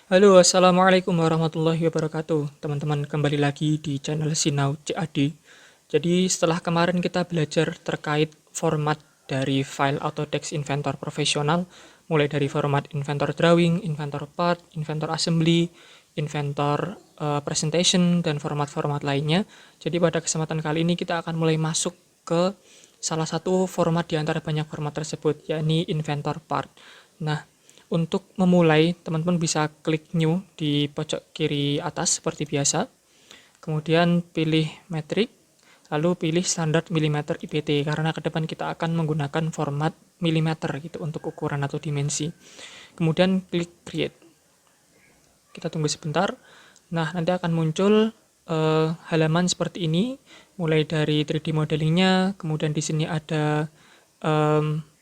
Halo, assalamualaikum warahmatullahi wabarakatuh. Teman-teman, kembali lagi di channel Sinau CAD. Jadi, setelah kemarin kita belajar terkait format dari file Autodesk Inventor profesional, mulai dari format Inventor Drawing, Inventor Part, Inventor Assembly, Inventor Presentation, dan format-format lainnya. Jadi, pada kesempatan kali ini kita akan mulai masuk ke salah satu format di antara banyak format tersebut, yakni Inventor Part. Nah, untuk memulai, teman-teman bisa klik New di pojok kiri atas seperti biasa. Kemudian pilih metrik, lalu pilih standar milimeter IPT karena ke depan kita akan menggunakan format milimeter gitu untuk ukuran atau dimensi. Kemudian klik Create. Kita tunggu sebentar. Nah, nanti akan muncul halaman seperti ini, mulai dari 3D modelingnya, kemudian di sini ada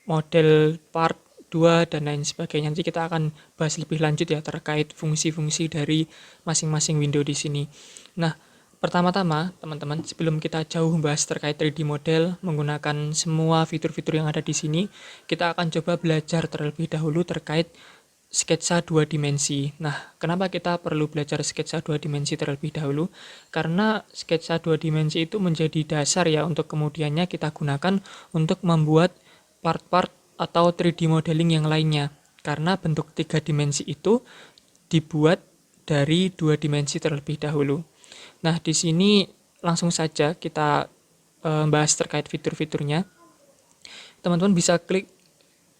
model part 2 dan lain sebagainya. Nanti kita akan bahas lebih lanjut ya terkait fungsi-fungsi dari masing-masing window di sini. Nah, pertama-tama teman-teman, sebelum kita jauh membahas terkait 3D model menggunakan semua fitur-fitur yang ada di sini, kita akan coba belajar terlebih dahulu terkait sketsa dua dimensi. Nah, kenapa kita perlu belajar sketsa dua dimensi terlebih dahulu? Karena sketsa dua dimensi itu menjadi dasar ya untuk kemudiannya kita gunakan untuk membuat part-part atau 3D modeling yang lainnya. Karena bentuk tiga dimensi itu dibuat dari dua dimensi terlebih dahulu. Nah, di sini langsung saja kita bahas terkait fitur-fiturnya. Teman-teman bisa klik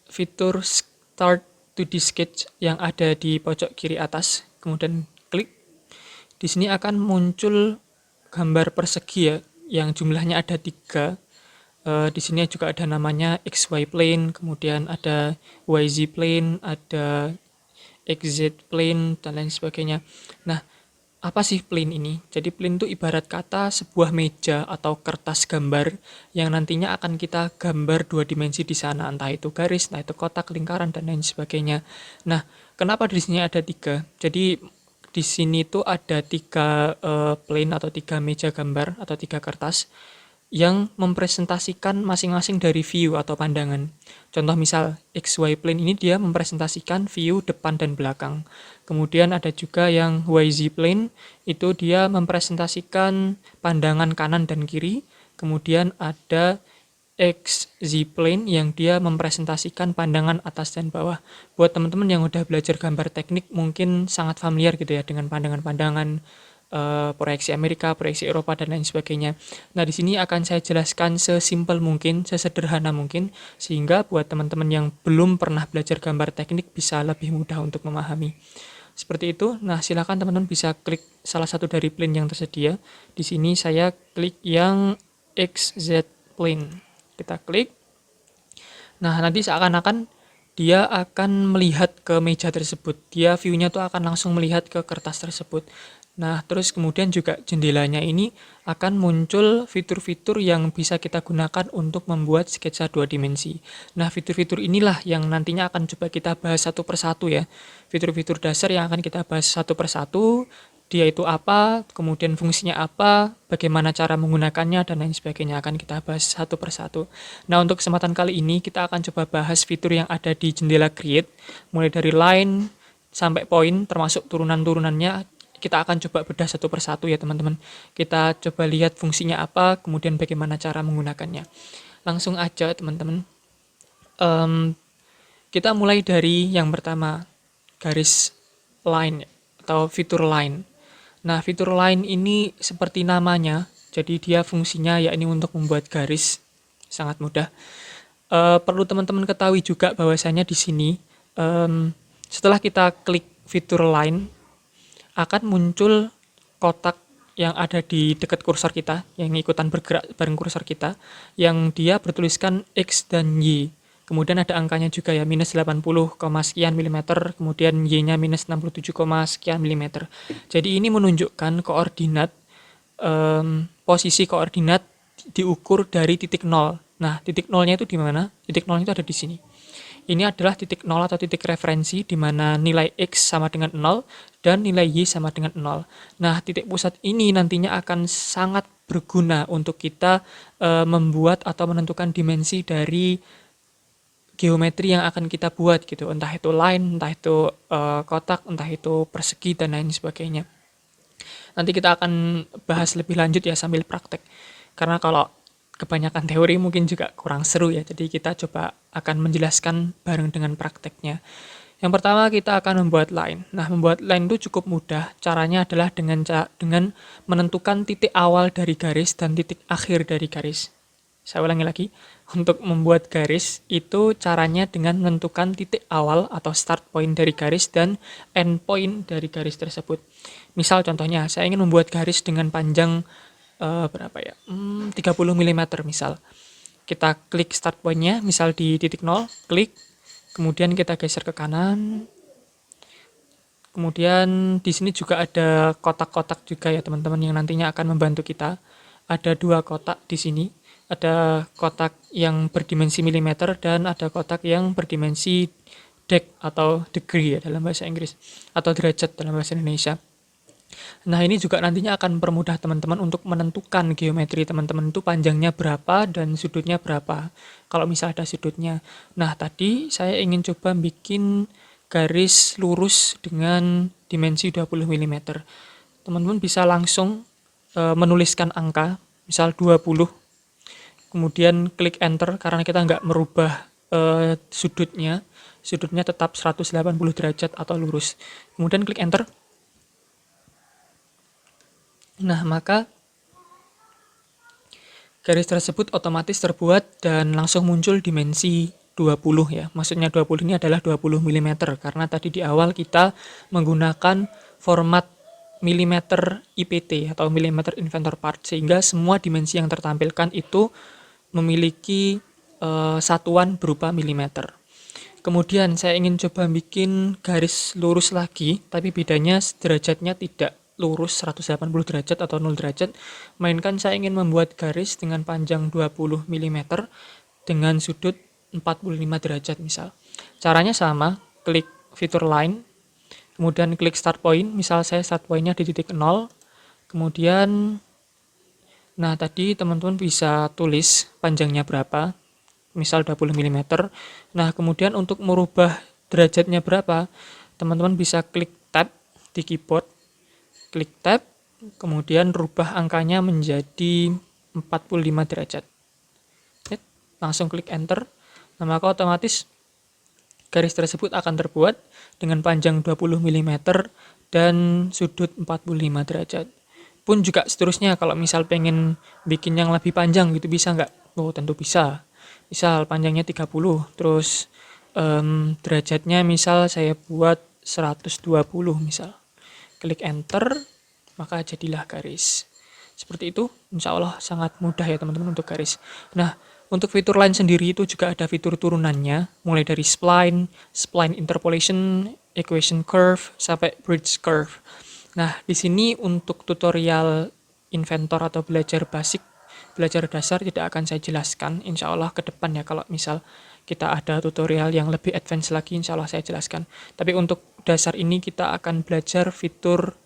fitur Start 2D Sketch yang ada di pojok kiri atas, kemudian klik. Di sini akan muncul gambar persegi ya, yang jumlahnya ada 3. Di sini juga ada namanya XY plane, kemudian ada YZ plane, ada XZ plane, dan lain sebagainya. Nah, apa sih plane ini? Jadi plane itu ibarat kata sebuah meja atau kertas gambar yang nantinya akan kita gambar dua dimensi di sana, entah itu garis, entah itu kotak, lingkaran, dan lain sebagainya. Nah, kenapa di sini ada 3? Jadi di sini tuh ada 3 plane atau 3 meja gambar atau 3 kertas yang mempresentasikan masing-masing dari view atau pandangan. Contoh misal XY plane ini dia mempresentasikan view depan dan belakang. Kemudian ada juga yang YZ plane, itu dia mempresentasikan pandangan kanan dan kiri. Kemudian ada XZ plane yang dia mempresentasikan pandangan atas dan bawah. Buat teman-teman yang udah belajar gambar teknik mungkin sangat familiar gitu ya dengan pandangan-pandangan proyeksi Amerika, proyeksi Eropa, dan lain sebagainya. Nah, di sini akan saya jelaskan sesimpel mungkin, sesederhana mungkin, sehingga buat teman-teman yang belum pernah belajar gambar teknik bisa lebih mudah untuk memahami. Seperti itu. Nah, silakan teman-teman bisa klik salah satu dari plane yang tersedia. Di sini saya klik yang XZ plane. Kita klik. Nah, nanti seakan-akan dia akan melihat ke meja tersebut. Dia view-nya tuh akan langsung melihat ke kertas tersebut. Nah, terus kemudian juga jendelanya ini akan muncul fitur-fitur yang bisa kita gunakan untuk membuat sketsa dua dimensi. Nah, fitur-fitur inilah yang nantinya akan coba kita bahas satu persatu ya. Fitur-fitur dasar yang akan kita bahas satu persatu, dia itu apa, kemudian fungsinya apa, bagaimana cara menggunakannya, dan lain sebagainya akan kita bahas satu persatu. Nah, untuk kesempatan kali ini kita akan coba bahas fitur yang ada di jendela Create, mulai dari line sampai point, termasuk turunan-turunannya. Kita akan coba bedah satu persatu ya teman-teman. Kita coba lihat fungsinya apa, kemudian bagaimana cara menggunakannya. Langsung aja teman-teman. Kita mulai dari yang pertama, garis line atau fitur line. Nah, fitur line ini seperti namanya, jadi dia fungsinya yakni untuk membuat garis. Sangat mudah. Perlu teman-teman ketahui juga bahwasanya di sini setelah kita klik fitur line akan muncul kotak yang ada di dekat kursor kita, yang ikutan bergerak bareng kursor kita, yang dia bertuliskan X dan Y. Kemudian ada angkanya juga ya, minus 80, sekian milimeter, kemudian Y-nya minus 67, sekian milimeter. Jadi ini menunjukkan koordinat, posisi koordinat diukur dari titik nol. Nah, titik nolnya itu di mana? Titik nolnya itu ada di sini. Ini adalah titik nol atau titik referensi di mana nilai X sama dengan 0 dan nilai Y sama dengan 0. Nah, titik pusat ini nantinya akan sangat berguna untuk kita membuat atau menentukan dimensi dari geometri yang akan kita buat gitu, entah itu line, entah itu kotak, entah itu persegi dan lain sebagainya. Nanti kita akan bahas lebih lanjut ya sambil praktek. Karena kalau kebanyakan teori mungkin juga kurang seru ya. Jadi kita coba akan menjelaskan bareng dengan prakteknya. Yang pertama kita akan membuat line. Nah, membuat line itu cukup mudah. Caranya adalah dengan menentukan titik awal dari garis dan titik akhir dari garis. Saya ulangi lagi. Untuk membuat garis itu caranya dengan menentukan titik awal atau start point dari garis dan end point dari garis tersebut. Misal contohnya, saya ingin membuat garis dengan panjang berapa ya? 30 mm misal. Kita klik start point-nya, misal di titik 0, klik, kemudian kita geser ke kanan. Kemudian di sini juga ada kotak-kotak juga ya teman-teman yang nantinya akan membantu kita. Ada 2 kotak di sini. Ada kotak yang berdimensi milimeter dan ada kotak yang berdimensi dek atau degree ya dalam bahasa Inggris atau derajat dalam bahasa Indonesia. Nah, ini juga nantinya akan mempermudah teman-teman untuk menentukan geometri teman-teman itu panjangnya berapa dan sudutnya berapa. Kalau misal ada sudutnya. Nah, tadi saya ingin coba bikin garis lurus dengan dimensi 20 mm. Teman-teman bisa langsung menuliskan angka, misal 20. Kemudian klik enter karena kita nggak merubah sudutnya. Sudutnya tetap 180 derajat atau lurus. Kemudian klik enter. Nah, maka garis tersebut otomatis terbuat dan langsung muncul dimensi 20 ya. Maksudnya 20 ini adalah 20 mm karena tadi di awal kita menggunakan format milimeter IPT atau milimeter inventor part sehingga semua dimensi yang tertampilkan itu memiliki satuan berupa milimeter. Kemudian saya ingin coba bikin garis lurus lagi, tapi bedanya derajatnya tidak lurus 180 derajat atau 0 derajat, melainkan saya ingin membuat garis dengan panjang 20 mm dengan sudut 45 derajat misal. Caranya sama, klik fitur line, kemudian klik start point, misal saya start point-nya di titik 0, kemudian nah tadi teman-teman bisa tulis panjangnya berapa, misal 20 mm. Nah, kemudian untuk merubah derajatnya berapa, teman-teman bisa klik tab di keyboard, klik tab, kemudian rubah angkanya menjadi 45 derajat. Langsung klik enter. Nah, maka otomatis garis tersebut akan terbuat dengan panjang 20 mm dan sudut 45 derajat. Pun juga seterusnya kalau misal pengen bikin yang lebih panjang gitu bisa nggak? Oh, tentu bisa. Misal panjangnya 30, terus derajatnya misal saya buat 120 misal. Klik enter, maka jadilah garis. Seperti itu, insya Allah sangat mudah ya teman-teman untuk garis. Nah, untuk fitur line sendiri itu juga ada fitur turunannya, mulai dari spline, spline interpolation, equation curve, sampai bridge curve. Nah, di sini untuk tutorial inventor atau belajar basic, belajar dasar tidak akan saya jelaskan. Insya Allah ke depan ya kalau misal kita ada tutorial yang lebih advance lagi, insya Allah saya jelaskan. Tapi untuk dasar ini kita akan belajar fitur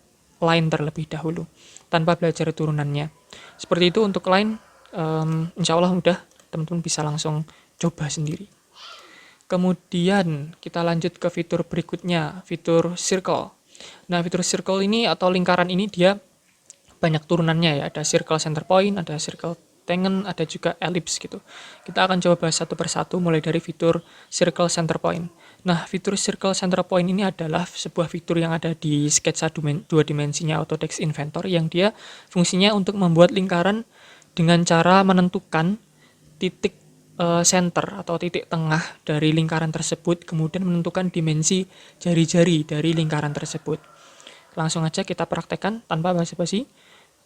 line terlebih dahulu, tanpa belajar turunannya. Seperti itu untuk line, insya Allah mudah, teman-teman bisa langsung coba sendiri. Kemudian kita lanjut ke fitur berikutnya, fitur circle. Nah, fitur circle ini atau lingkaran ini dia banyak turunannya ya, ada circle center point, ada circle tangent, ada juga ellipse gitu. Kita akan coba bahas satu persatu mulai dari fitur circle center point. Nah, fitur circle center point ini adalah sebuah fitur yang ada di sketsa 2 dimensinya Autodesk Inventor yang dia fungsinya untuk membuat lingkaran dengan cara menentukan titik center atau titik tengah dari lingkaran tersebut, kemudian menentukan dimensi jari-jari dari lingkaran tersebut. Langsung aja kita praktekkan tanpa basa-basi.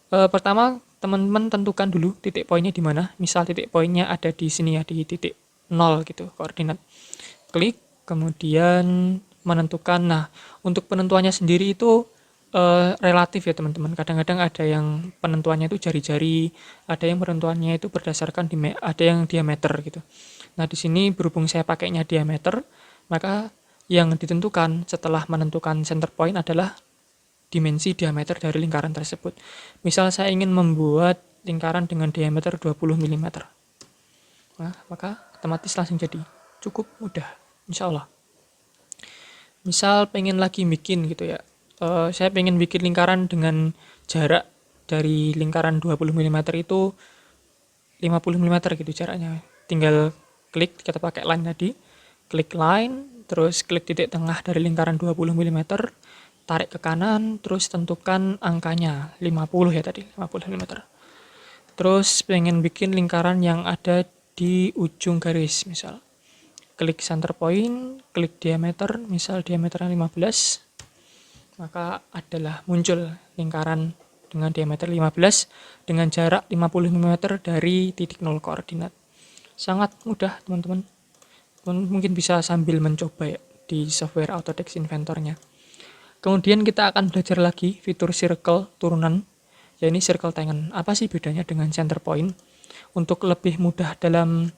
Pertama, teman-teman tentukan dulu titik poinnya di mana. Misal titik poinnya ada di sini ya, di titik 0 gitu, koordinat. Klik, kemudian menentukan. Nah, untuk penentuannya sendiri itu relatif ya teman-teman. Kadang-kadang ada yang penentuannya itu jari-jari, ada yang penentuannya itu berdasarkan ada yang diameter gitu. Nah, di sini berhubung saya pakainya diameter, maka yang ditentukan setelah menentukan center point adalah dimensi diameter dari lingkaran tersebut. Misal saya ingin membuat lingkaran dengan diameter 20 mm. Nah, maka otomatis langsung jadi. cukup mudah, insya Allah. Misal pengen lagi bikin gitu ya, saya pengen bikin lingkaran dengan jarak dari lingkaran 20 mm itu 50 mm gitu jaraknya. Tinggal klik, kita pakai line tadi, klik line, terus klik titik tengah dari lingkaran 20 mm, tarik ke kanan, terus tentukan angkanya 50 ya tadi, 50 mm. Terus pengen bikin lingkaran yang ada di ujung garis, misal klik center point, klik diameter, misal diameternya 15, maka adalah muncul lingkaran dengan diameter 15 dengan jarak 50 mm dari titik 0 koordinat. Sangat mudah teman-teman. Mungkin bisa sambil mencoba ya di software Autodesk Inventor-nya. Kemudian kita akan belajar lagi fitur circle turunan, ya ini circle tangen. Apa sih bedanya dengan center point? Untuk lebih mudah dalam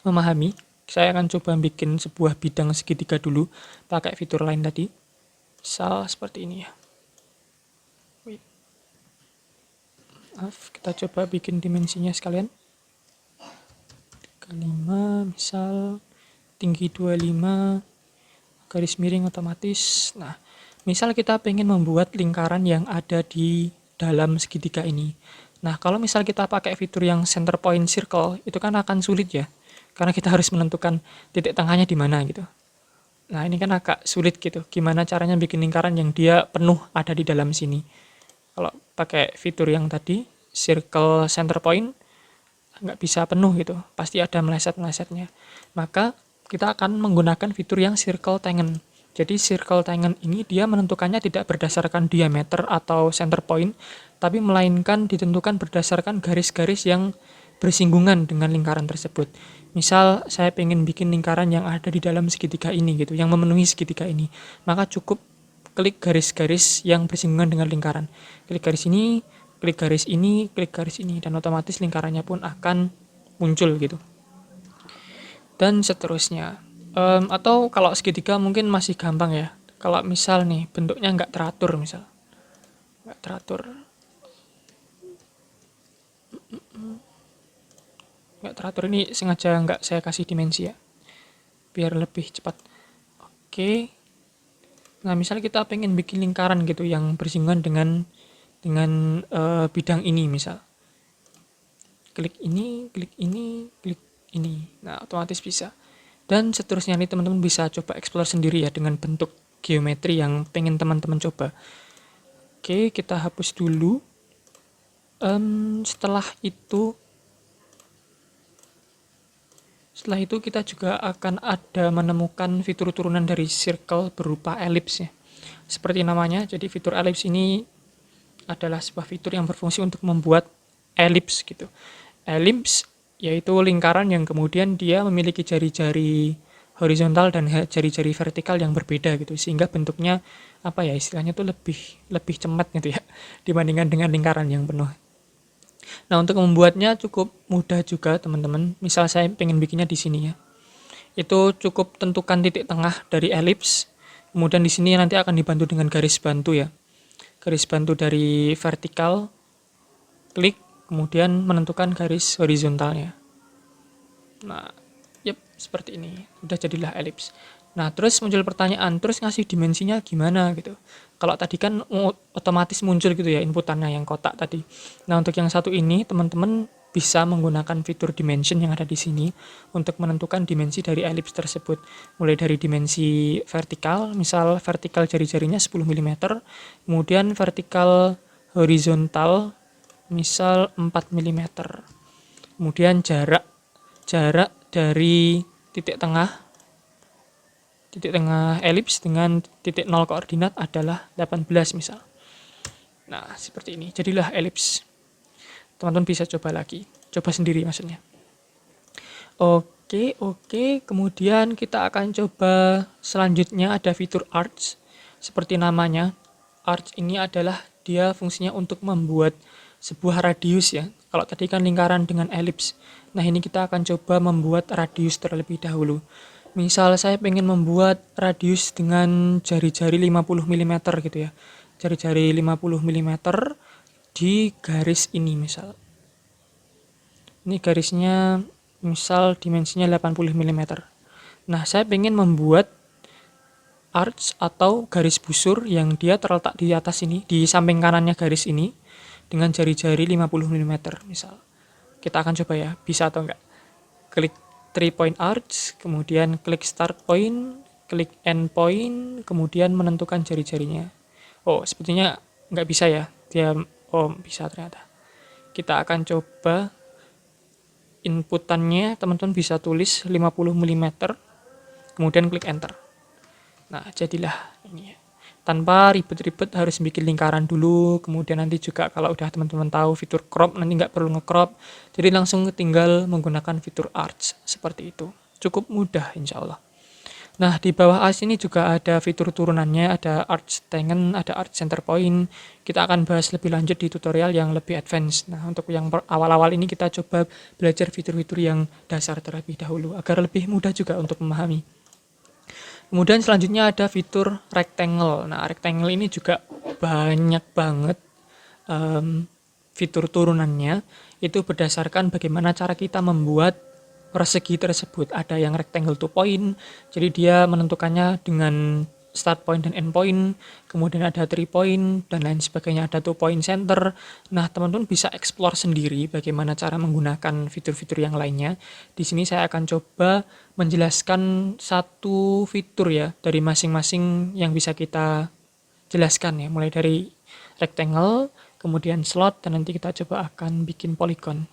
memahami, saya akan coba bikin sebuah bidang segitiga dulu pakai fitur lain tadi. Misal seperti ini ya. Maaf, kita coba bikin dimensinya sekalian. 35, misal tinggi 25, garis miring otomatis. Nah, misal kita pengen membuat lingkaran yang ada di dalam segitiga ini. Nah, kalau misal kita pakai fitur yang center point circle, itu kan akan sulit ya. Karena kita harus menentukan titik tengahnya di mana gitu. Nah, ini kan agak sulit gitu. Gimana caranya bikin lingkaran yang dia penuh ada di dalam sini. Kalau pakai fitur yang tadi, circle center point, nggak bisa penuh gitu. Pasti ada meleset-melesetnya. Maka kita akan menggunakan fitur yang circle tangen. Jadi circle tangen ini dia menentukannya tidak berdasarkan diameter atau center point, tapi melainkan ditentukan berdasarkan garis-garis yang bersinggungan dengan lingkaran tersebut. Misal saya pengen bikin lingkaran yang ada di dalam segitiga ini gitu, yang memenuhi segitiga ini, maka cukup klik garis-garis yang bersinggungan dengan lingkaran. Klik garis ini, klik garis ini, klik garis ini, dan otomatis lingkarannya pun akan muncul gitu. Dan seterusnya. Atau kalau segitiga mungkin masih gampang ya. Kalau misal nih bentuknya nggak teratur misal. Nggak teratur. Nggak teratur ini sengaja nggak saya kasih dimensi ya. Biar lebih cepat. Oke. Nah misal kita pengen bikin lingkaran gitu yang bersinggungan dengan bidang ini misal. Klik ini, klik ini, klik ini. Nah otomatis bisa. Dan seterusnya nih teman-teman bisa coba explore sendiri ya dengan bentuk geometri yang pengen teman-teman coba. Oke, kita hapus dulu. Setelah itu kita juga akan ada menemukan fitur turunan dari circle berupa ellipse ya. Seperti namanya, jadi fitur ellipse ini adalah sebuah fitur yang berfungsi untuk membuat ellipse gitu. Ellipse yaitu lingkaran yang kemudian dia memiliki jari-jari horizontal dan jari-jari vertikal yang berbeda gitu, sehingga bentuknya apa ya istilahnya tuh lebih cemat gitu ya dibandingkan dengan lingkaran yang penuh. Nah, untuk membuatnya cukup mudah juga teman-teman. Misal saya pengen bikinnya di sini ya. Itu cukup tentukan titik tengah dari ellipse. Kemudian di sini nanti akan dibantu dengan garis bantu ya. Garis bantu dari vertikal, klik, kemudian menentukan garis horizontalnya. Nah, seperti ini. Udah jadilah ellipse. Nah, terus muncul pertanyaan, terus ngasih dimensinya gimana gitu. Kalau tadi kan otomatis muncul gitu ya inputannya yang kotak tadi. Nah, untuk yang satu ini teman-teman bisa menggunakan fitur dimension yang ada di sini untuk menentukan dimensi dari ellipse tersebut. Mulai dari dimensi vertikal, misal vertikal jari-jarinya 10 mm, kemudian vertikal horizontal misal 4 mm. Kemudian jarak dari titik tengah elips dengan titik 0 koordinat adalah 18 misal. Nah, seperti ini. Jadilah elips. Teman-teman bisa coba lagi. Coba sendiri maksudnya. Oke. Kemudian kita akan coba selanjutnya ada fitur arch. Seperti namanya, arch ini adalah dia fungsinya untuk membuat sebuah radius ya. Kalau tadi kan lingkaran dengan elips. Nah, ini kita akan coba membuat radius terlebih dahulu. Misal saya pengen membuat radius dengan jari-jari 50 mm gitu ya. Jari-jari 50 mm di garis ini misal. Ini garisnya misal dimensinya 80 mm. Nah, saya ingin membuat arch atau garis busur yang dia terletak di atas ini, di samping kanannya garis ini, dengan jari-jari 50 mm misal. Kita akan coba ya, bisa atau enggak. Klik 3 point arch, kemudian klik start point, klik end point, kemudian menentukan jari-jarinya. Oh, sepertinya nggak bisa ya. Dia, oh bisa ternyata. Kita akan coba inputannya, teman-teman bisa tulis 50 mm, kemudian klik enter. Nah, jadilah ini ya. Tanpa ribet-ribet harus bikin lingkaran dulu, kemudian nanti juga kalau udah teman-teman tahu fitur crop, nanti nggak perlu nge-crop, jadi langsung tinggal menggunakan fitur arch, seperti itu. Cukup mudah insya Allah. Nah, di bawah arch ini juga ada fitur turunannya, ada arch tangen, ada arch center point. Kita akan bahas lebih lanjut di tutorial yang lebih advance. Nah, untuk yang awal-awal ini kita coba belajar fitur-fitur yang dasar terlebih dahulu, agar lebih mudah juga untuk memahami. Kemudian selanjutnya ada fitur rectangle. Nah, rectangle ini juga banyak banget fitur turunannya. Itu berdasarkan bagaimana cara kita membuat persegi tersebut. Ada yang rectangle to point, jadi dia menentukannya dengan start point dan end point, kemudian ada 3 point dan lain sebagainya, ada 2 point center. Nah, teman-teman bisa explore sendiri bagaimana cara menggunakan fitur-fitur yang lainnya. Di sini saya akan coba menjelaskan satu fitur ya dari masing-masing yang bisa kita jelaskan ya, mulai dari rectangle, kemudian slot, dan nanti kita coba akan bikin polygon.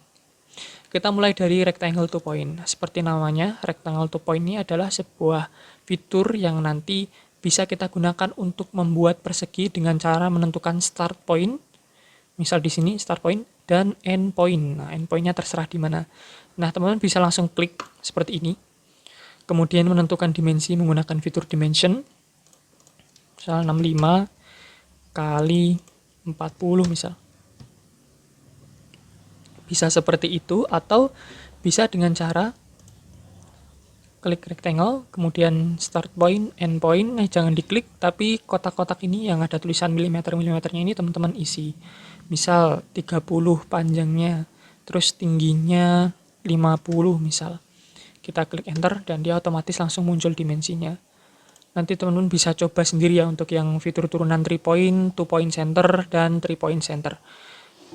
Kita mulai dari rectangle to point. Seperti namanya, rectangle to point ini adalah sebuah fitur yang nanti bisa kita gunakan untuk membuat persegi dengan cara menentukan start point. Misal di sini start point dan end point. Nah, end pointnya terserah di mana. Nah, teman-teman bisa langsung klik seperti ini. Kemudian menentukan dimensi menggunakan fitur dimension. Misal 65 kali 40 misal. Bisa seperti itu, atau bisa dengan cara klik rectangle, kemudian start point, end point. Nah, jangan diklik, tapi kotak-kotak ini yang ada tulisan milimeter-milimeternya ini teman-teman isi. Misal 30 panjangnya, terus tingginya 50 misal. Kita klik enter dan dia otomatis langsung muncul dimensinya. Nanti teman-teman bisa coba sendiri ya untuk yang fitur turunan 3 point, 2 point center, dan 3 point center.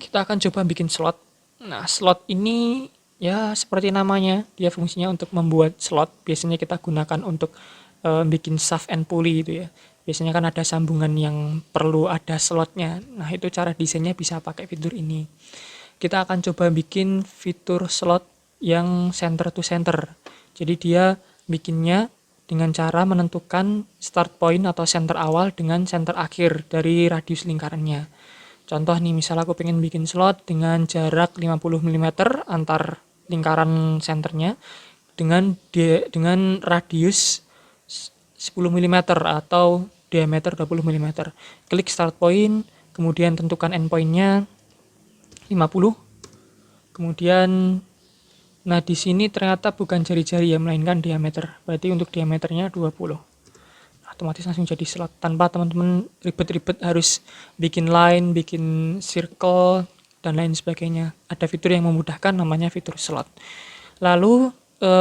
Kita akan coba bikin slot. Nah, slot ini ya seperti namanya, dia fungsinya untuk membuat slot. Biasanya kita gunakan untuk bikin shaft and pulley gitu ya. Biasanya kan ada sambungan yang perlu ada slotnya. Nah, itu cara desainnya bisa pakai fitur ini. Kita akan coba bikin fitur slot yang center to center. Jadi dia bikinnya dengan cara menentukan start point atau center awal dengan center akhir dari radius lingkarannya. Contoh nih, misal aku pengen bikin slot dengan jarak 50 mm antar lingkaran senternya dengan radius 10 mm atau diameter 20 mm. Klik start point, kemudian tentukan end point-nya 50. Kemudian nah di sini ternyata bukan jari-jari ya, melainkan diameter. Berarti untuk diameternya 20. Otomatis langsung jadi slot tanpa teman-teman ribet-ribet harus bikin line, bikin circle, dan lain sebagainya. Ada fitur yang memudahkan, namanya fitur slot. Lalu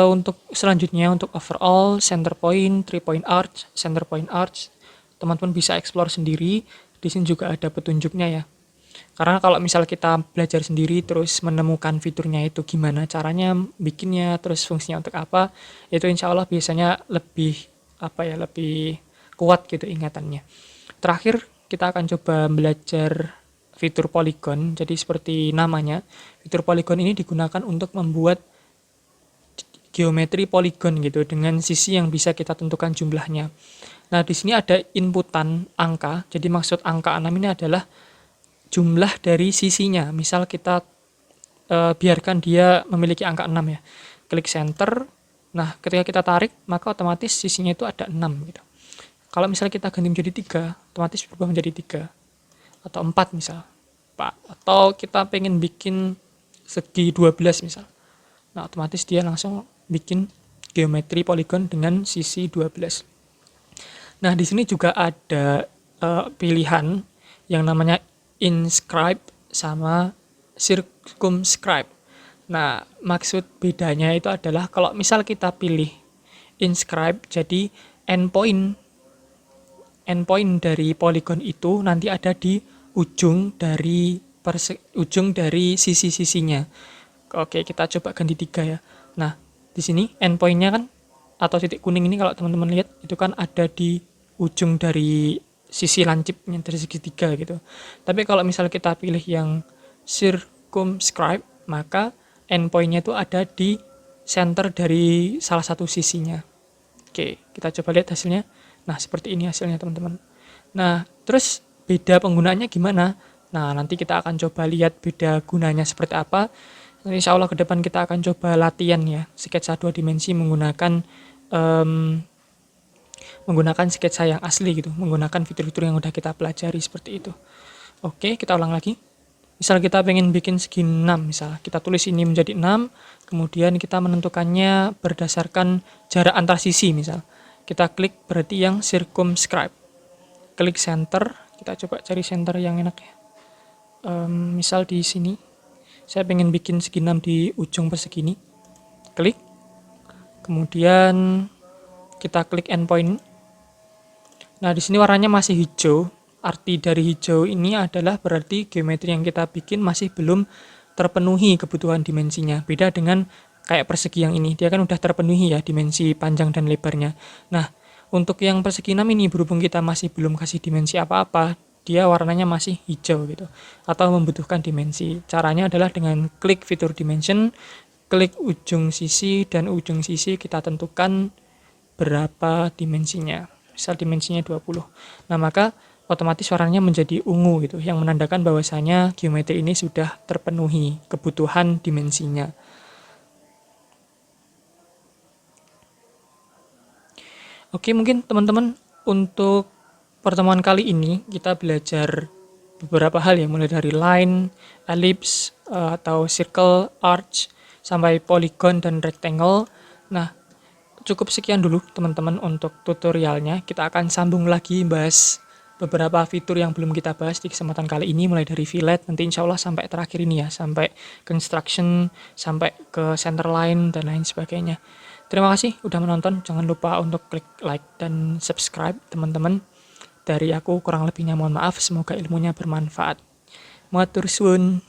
untuk selanjutnya, untuk overall, center point, 3 point arch, center point arch, teman-teman bisa explore sendiri. Di sini juga ada petunjuknya ya. Karena kalau misal kita belajar sendiri terus menemukan fiturnya itu gimana caranya bikinnya, terus fungsinya untuk apa, itu insya Allah biasanya lebih lebih kuat gitu ingatannya. Terakhir kita akan coba belajar fitur polygon. Jadi seperti namanya, fitur polygon ini digunakan untuk membuat geometri polygon gitu dengan sisi yang bisa kita tentukan jumlahnya. Nah, di sini ada inputan angka. Jadi maksud angka 6 ini adalah jumlah dari sisinya. Misal kita biarkan dia memiliki angka 6 ya. Klik center. Nah, ketika kita tarik, maka otomatis sisinya itu ada 6 gitu. Kalau misalnya kita ganti menjadi 3, otomatis berubah menjadi 3. Atau 4 misal. Atau kita pengen bikin segi 12 misal. Nah, otomatis dia langsung bikin geometri polygon dengan sisi 12. Nah, di sini juga ada pilihan yang namanya inscribe sama circumscribe. Nah, maksud bedanya itu adalah kalau misal kita pilih inscribe. Jadi endpoint dari poligon itu nanti ada di ujung dari sisi-sisinya. Oke, kita coba ganti 3 ya. Nah, di sini endpointnya kan atau titik kuning ini kalau teman-teman lihat itu kan ada di ujung dari sisi lancipnya dari segitiga gitu. Tapi kalau misal kita pilih yang circumscribe, maka endpointnya itu ada di center dari salah satu sisinya. Oke, kita coba lihat hasilnya. Nah, seperti ini hasilnya teman-teman. Nah, terus beda penggunaannya gimana? Nah, nanti kita akan coba lihat beda gunanya seperti apa. Nanti insya Allah ke depan kita akan coba latihan ya, sketsa 2 dimensi menggunakan sketsa yang asli gitu, menggunakan fitur-fitur yang udah kita pelajari seperti itu. Oke, kita ulang lagi. Misal kita pengen bikin segi 6, misal kita tulis ini menjadi 6, kemudian kita menentukannya berdasarkan jarak antar sisi misal. Kita klik berarti yang circumscribe. Klik center, kita coba cari center yang enak ya. Misal di sini, saya pengen bikin segi 6 di ujung persegi ini. Klik. Kemudian kita klik endpoint. Nah, di sini warnanya masih hijau. Arti dari hijau ini adalah berarti geometri yang kita bikin masih belum terpenuhi kebutuhan dimensinya. Beda dengan kayak persegi yang ini, dia kan udah terpenuhi ya dimensi panjang dan lebarnya. Nah, untuk yang persegi 6 ini berhubung kita masih belum kasih dimensi apa-apa, dia warnanya masih hijau gitu, atau membutuhkan dimensi. Caranya adalah dengan klik fitur dimension, klik ujung sisi, dan ujung sisi kita tentukan berapa dimensinya. Misal dimensinya 20. Nah, maka otomatis warnanya menjadi ungu gitu, yang menandakan bahwasanya geometri ini sudah terpenuhi kebutuhan dimensinya. Oke, mungkin teman-teman untuk pertemuan kali ini kita belajar beberapa hal ya, mulai dari line, ellipse, atau circle, arch, sampai polygon dan rectangle. Nah, cukup sekian dulu teman-teman untuk tutorialnya. Kita akan sambung lagi bahas beberapa fitur yang belum kita bahas di kesempatan kali ini, mulai dari fillet, nanti insya Allah sampai terakhir ini ya, sampai construction, sampai ke center line, dan lain sebagainya. Terima kasih udah menonton, jangan lupa untuk klik like dan subscribe teman-teman. Dari aku kurang lebihnya mohon maaf, semoga ilmunya bermanfaat. Matur suwun.